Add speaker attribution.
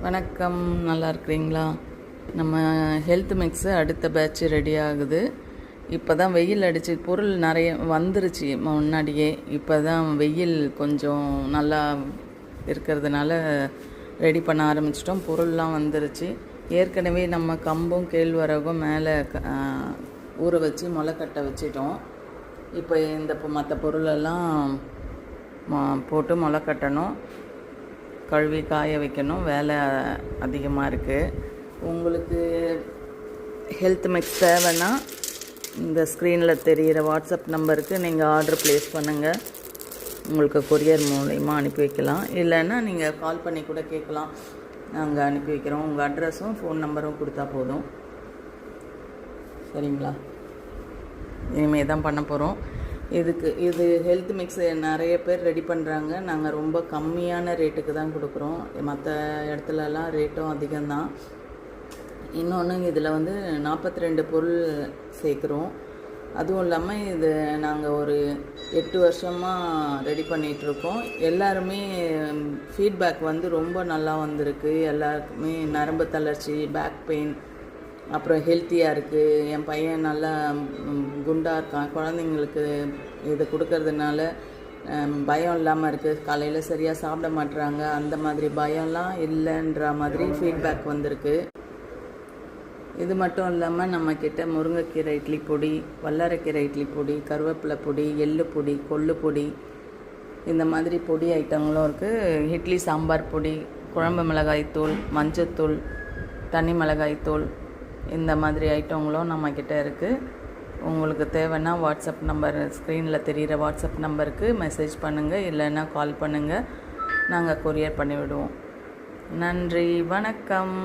Speaker 1: வணக்கம், நல்லா இருக்கிறீங்களா? நம்ம ஹெல்த் மிக்ஸு அடுத்த பேட்ச் ரெடி ஆகுது. இப்போ தான் வெயில் அடிச்சு பொருள் நிறைய வந்துருச்சு முன்னாடியே. இப்போ தான் வெயில் கொஞ்சம் நல்லா இருக்கிறதுனால ரெடி பண்ண ஆரம்பிச்சிட்டோம். பொருள்லாம் வந்துருச்சு. ஏற்கனவே நம்ம கம்பும் கேழ்வரகும் மேலே ஊற வச்சு முளைக்கட்ட வச்சிட்டோம். இப்போ இந்த மற்ற பொருளெல்லாம் போட்டு முளைக்கட்டணும், கழுவி காய வைக்கணும். வேலை அதிகமாக இருக்குது. உங்களுக்கு ஹெல்த் மிக்ஸ் தேவைன்னா இந்த ஸ்க்ரீனில் தெரிகிற வாட்ஸ்அப் நம்பருக்கு நீங்கள் ஆர்டர் ப்ளேஸ் பண்ணுங்கள். உங்களுக்கு கொரியர் மூலயமா அனுப்பி வைக்கலாம். இல்லைன்னா நீங்கள் கால் பண்ணி கூட கேட்கலாம், நாங்கள் அனுப்பி வைக்கிறோம். உங்கள் அட்ரஸும் ஃபோன் நம்பரும் கொடுத்தா போதும். சரிங்களா? இனிமேல் தான் பண்ண போகிறோம். இது ஹெல்த் மிக்ஸ் நிறைய பேர் ரெடி பண்ணுறாங்க. நாங்கள் ரொம்ப கம்மியான ரேட்டுக்கு தான் கொடுக்குறோம். மற்ற இடத்துலலாம் ரேட்டும் அதிகம்தான். இன்னொன்று, இதில் 42 பொருள் சேர்க்குறோம். அதுவும் இல்லாமல் இது நாங்கள் ஒரு 8 வருஷமாக ரெடி பண்ணிகிட்ருக்கோம். எல்லாருமே ஃபீட்பேக் ரொம்ப நல்லா வந்திருக்கு. எல்லாருக்குமே நரம்பு தளர்ச்சி, பேக் பெயின், அப்புறம் ஹெல்த்தியாக இருக்குது. என் பையன் நல்லா குண்டாக இருக்கான். குழந்தைங்களுக்கு இதை கொடுக்கறதுனால பயம் இல்லாமல் இருக்குது. காலையில் சரியாக சாப்பிட மாட்டுறாங்க. அந்த மாதிரி பயம்லாம் இல்லைன்ற மாதிரி ஃபீட்பேக் வந்திருக்கு. இது மட்டும் இல்லாமல் நம்மக்கிட்ட முருங்கைக்கீரை இட்லி பொடி, வல்லாரைக்கீரை இட்லி பொடி, கருவேப்பிலை பொடி, எள்ளு பொடி, கொள்ளு பொடி, இந்த மாதிரி பொடி ஐட்டங்களும் இருக்குது. இட்லி சாம்பார் பொடி, குழம்பு மிளகாய்த்தூள், மஞ்சத்தூள், தனி மிளகாய்த்தூள், இந்த மாதிரி ஐட்டங்களும் நம்மக்கிட்ட இருக்குது. உங்களுக்கு தேவைன்னா வாட்ஸ்அப் நம்பர், ஸ்க்ரீனில் தெரிகிற வாட்ஸ்அப் நம்பருக்கு மெசேஜ் பண்ணுங்கள். இல்லைன்னா கால் பண்ணுங்கள். நாங்கள் கொரியர் பண்ணிவிடுவோம். நன்றி, வணக்கம்.